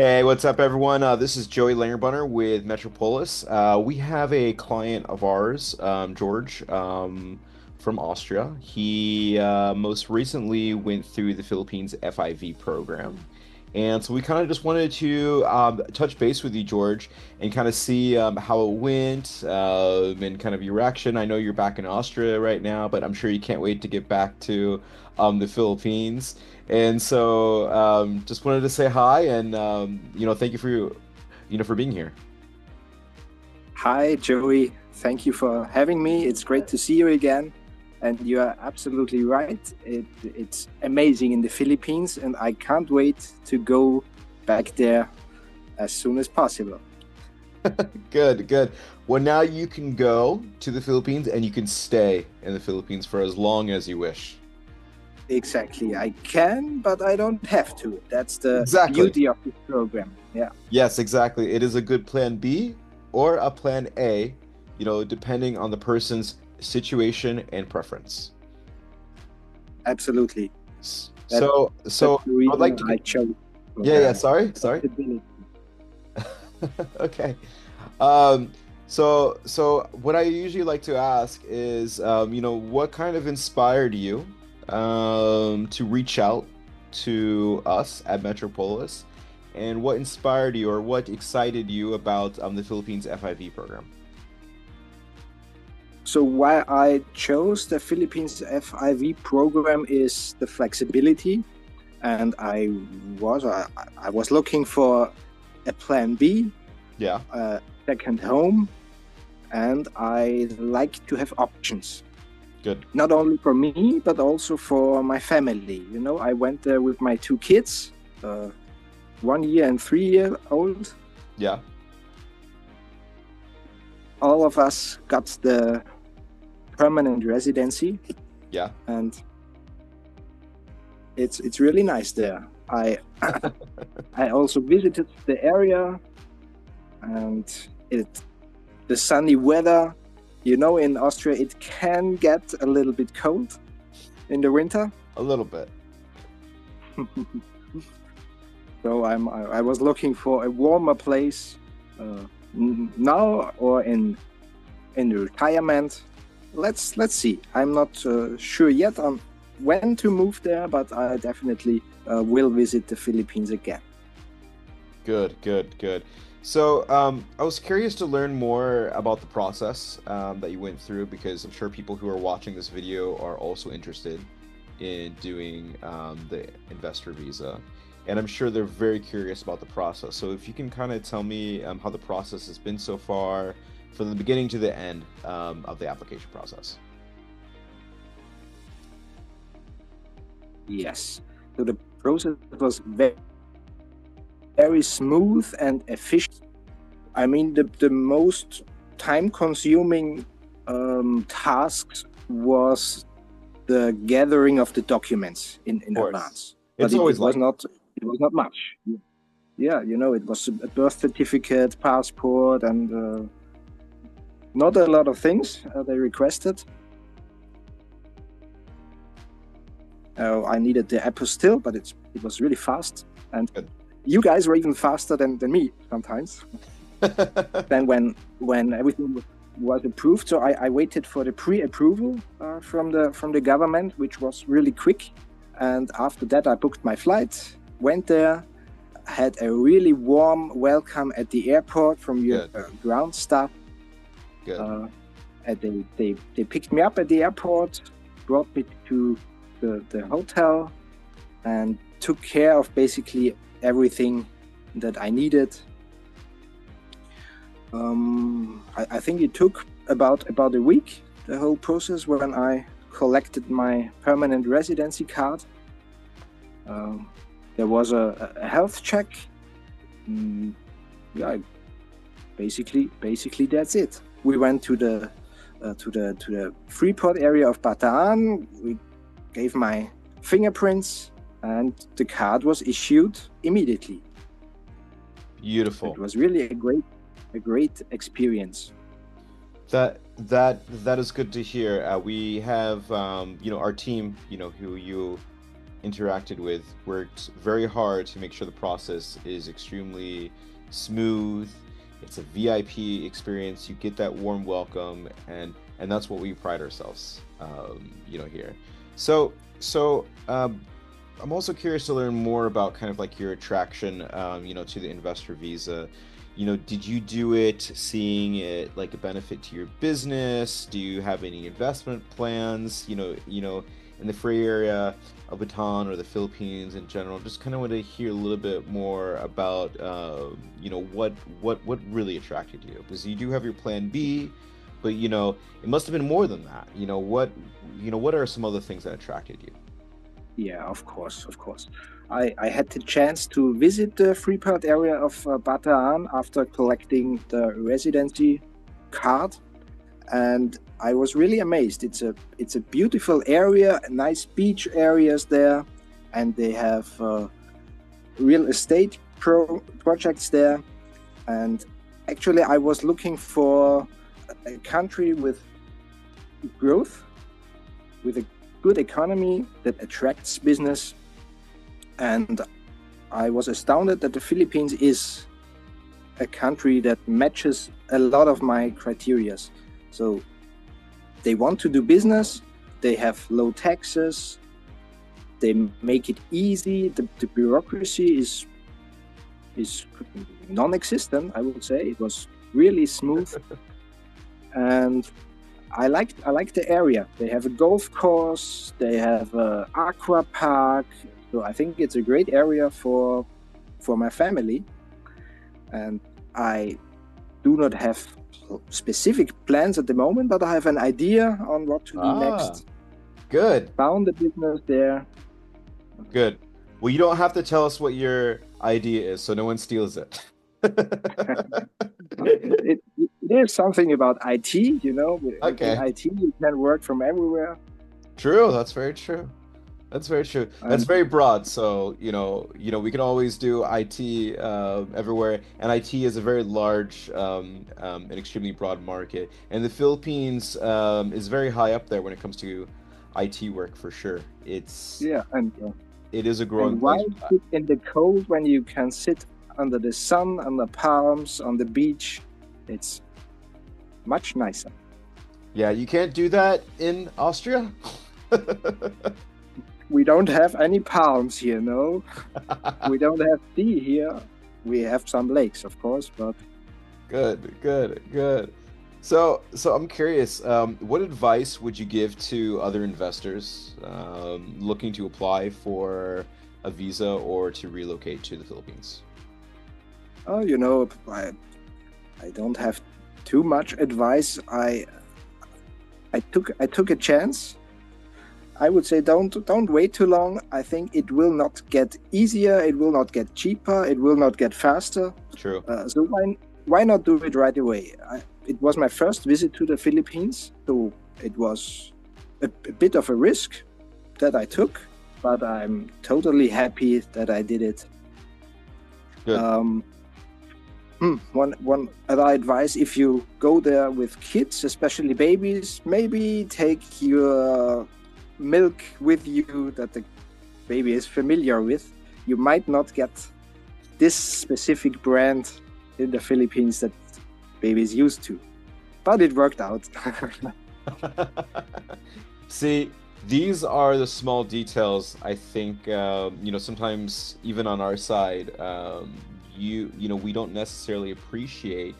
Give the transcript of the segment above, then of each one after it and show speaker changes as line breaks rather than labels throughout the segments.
Hey, what's up, everyone? This is Joey Langerbunner with Metropolis. We have a client of ours, George, from Austria. He most recently went through the Philippines FIV program. And so we kind of just wanted to touch base with you, George, and kind of see how it went and kind of your reaction. I know you're back in Austria right now, but I'm sure you can't wait to get back to the Philippines. And so just wanted to say hi and thank you for for being here.
Hi, Joey. Thank you for having me. It's great to see you again. And you are absolutely right. It's amazing in the Philippines, and I can't wait to go back there as soon as possible.
Good, good. Well, now you can go to the Philippines and you can stay in the Philippines for as long as you wish.
Exactly. I can, but I don't have to. That's the
Exactly.
beauty of this program. Yeah,
Yes, exactly. It is a good plan B or a plan A, depending on the person's situation and preference.
absolutely. That, that's
So
the
I would like
reason
to
I
get,
chose for
yeah,
the
sorry, sorry.
flexibility.
Okay. So what I usually like to ask is, what kind of inspired you, to reach out to us at Metropolis, and what inspired you or what excited you about the Philippines FIV program?
So why I chose the Philippines FIV program is the flexibility, and I was looking for a plan B,
Yeah,
a second home, and I like to have options,
good.
not only for me but also for my family. You know, I went there with my two kids, 1 year and 3 year old.
Yeah,
All of us got the permanent residency,
yeah.
and it's really nice there. I I also visited the area, and it the sunny weather. You know, in Austria it can get a little bit cold in the winter.
A little bit.
So I was looking for a warmer place now or in the retirement. Let's see. I'm not sure yet on when to move there, but I definitely will visit the Philippines again.
Good, good, good. So, I was curious to learn more about the process that you went through because I'm sure people who are watching this video are also interested in doing the investor visa. And I'm sure they're very curious about the process. So, if you can kind of tell me how the process has been so far, from the beginning to the end of the application process.
Yes. So the process was very smooth and efficient. I mean, the most time-consuming tasks was the gathering of the documents
Of
in
course.
advance, but
It's always like,
it was not much. Yeah, you know, it was a birth certificate, passport, and not a lot of things they requested. I needed the apostille, but it was really fast, and
good.
you guys were even faster than me sometimes. Then when everything was approved, so I waited for the pre-approval from the government, which was really quick. And after that, I booked my flight, went there, had a really warm welcome at the airport from your
Good,
ground staff.
good.
And they picked me up at the airport, brought me to the hotel, and took care of basically everything that I needed. I think it took about a week, the whole process, when I collected my permanent residency card. There was a health check. Yeah, basically that's it. We went to the Freeport area of Bataan. We gave my fingerprints, and the card was issued immediately.
Beautiful.
It was really a great experience.
That is good to hear. We have our team, who you interacted with worked very hard to make sure the process is extremely smooth. It's a VIP experience. You get that warm welcome, and that's what we pride ourselves, here. So I'm also curious to learn more about kind of like your attraction, to the investor visa. Did you do it seeing it like a benefit to your business? Do you have any investment plans, in the free area of Bataan or the Philippines in general? Just kind of want to hear a little bit more about, what really attracted you, because you do have your plan B, but it must have been more than that. What are some other things that attracted you?
Yeah, of course, of course. I had the chance to visit the Freeport area of Bataan after collecting the residency card, and I was really amazed. It's a beautiful area, nice beach areas there, and they have real estate projects there. And actually, I was looking for a country with growth, with a good economy that attracts business. And I was astounded that the Philippines is a country that matches a lot of my criterias. So they want to do business, they have low taxes, they make it easy, the bureaucracy is non-existent, I would say. It was really smooth. And I like the area. They have a golf course, they have a aqua park. So I think it's a great area for my family. And I do not have specific plans at the moment, but I have an idea on what to do next.
Good.
Found a business there.
Good. Well, you don't have to tell us what your idea is, so no one steals it.
It is something about IT,
Okay.
In IT, you can work from everywhere.
True. That's very true. That's very true. That's very broad. So, we can always do IT everywhere, and IT is a very large and extremely broad market. And the Philippines is very high up there when it comes to IT work for sure.
Yeah, and
it is a growing
and why
place.
sit in the cold when you can sit under the sun, under palms, on the beach? It's much nicer.
Yeah, you can't do that in Austria.
We don't have any palms here, no. We don't have sea here. We have some lakes, of course, but
Good. So I'm curious, what advice would you give to other investors looking to apply for a visa or to relocate to the Philippines?
oh, I don't have too much advice. I took a chance. I would say don't wait too long. I think it will not get easier. It will not get cheaper. It will not get faster.
True.
So why not do it right away? It was my first visit to the Philippines, so it was a bit of a risk that I took, but I'm totally happy that I did it.
Good.
One other advice: if you go there with kids, especially babies, maybe take your milk with you that the baby is familiar with. You might not get this specific brand in the Philippines that baby is used to, but it worked out.
See, these are the small details. I think sometimes even on our side, we don't necessarily appreciate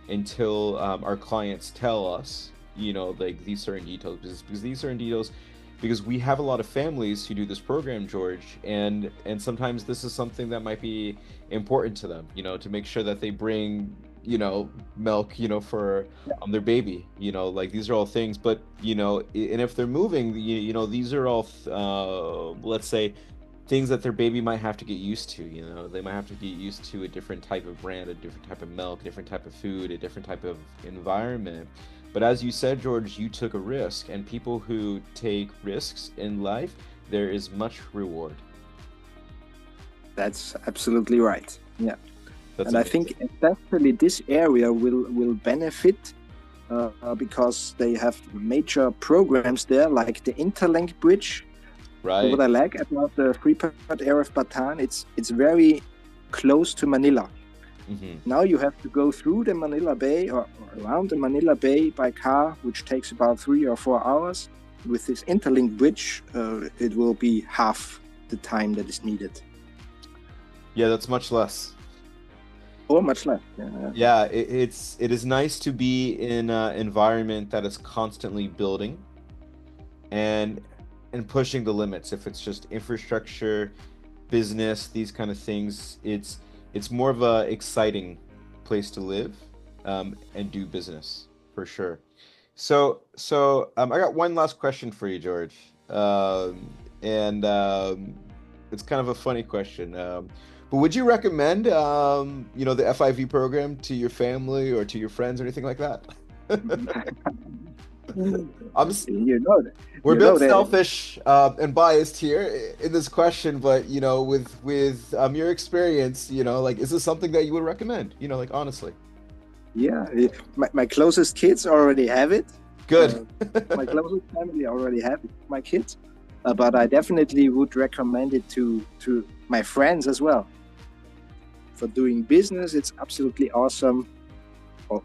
until our clients tell us, like these certain details, because these certain details, because we have a lot of families who do this program, George, and sometimes this is something that might be important to them, to make sure that they bring, milk, for their baby, like these are all things, but and if they're moving, these are all let's say things that their baby might have to get used to. They might have to get used to a different type of brand, a different type of milk, a different type of food, a different type of environment. But as you said, George, you took a risk, and people who take risks in life, there is much reward.
That's absolutely right. Yeah.
That's
And I
amazing.
think especially this area will benefit because they have major programs there, like the Interlink Bridge. So
Right.
what I like about the Freeport area of Bataan, it's very close to Manila. Now you have to go through the Manila Bay or around the Manila Bay by car, which takes about 3 or 4 hours. With this interlink bridge, it will be half the time that is needed.
Yeah, that's much less.
Or much less. Yeah.
Yeah, it is nice to be in an environment that is constantly building and pushing the limits. If it's just infrastructure, business, these kind of things, it's more of a exciting place to live and do business for sure. I got one last question for you, George, and it's kind of a funny question. But would you recommend, the FIV program to your family or to your friends or anything like that? I'm s-
You know that.
we're a
You know
bit
that.
selfish and biased here in this question, but with your experience, like, is this something that you would recommend? Like honestly.
Yeah, my closest kids already have it.
Good.
My closest family already have it, my kids. But I definitely would recommend it to my friends as well. For doing business, it's absolutely awesome.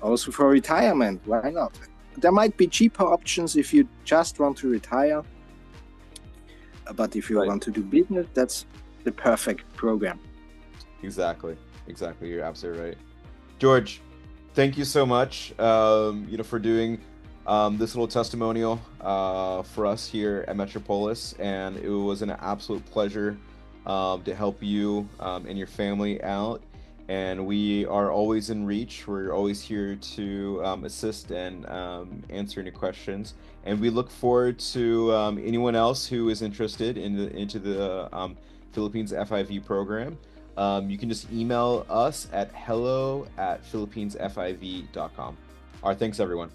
Also for retirement, why not? There might be cheaper options if you just want to retire. But if you
Right.
want to do business, that's the perfect program.
Exactly. Exactly. You're absolutely right. George, thank you so much, for doing this little testimonial for us here at Metropolis, and it was an absolute pleasure to help you and your family out. And we are always in reach. We're always here to assist and answer any questions. And we look forward to anyone else who is interested into the Philippines FIV program. You can just email us at hello@philippinesfiv.com. All right, thanks everyone.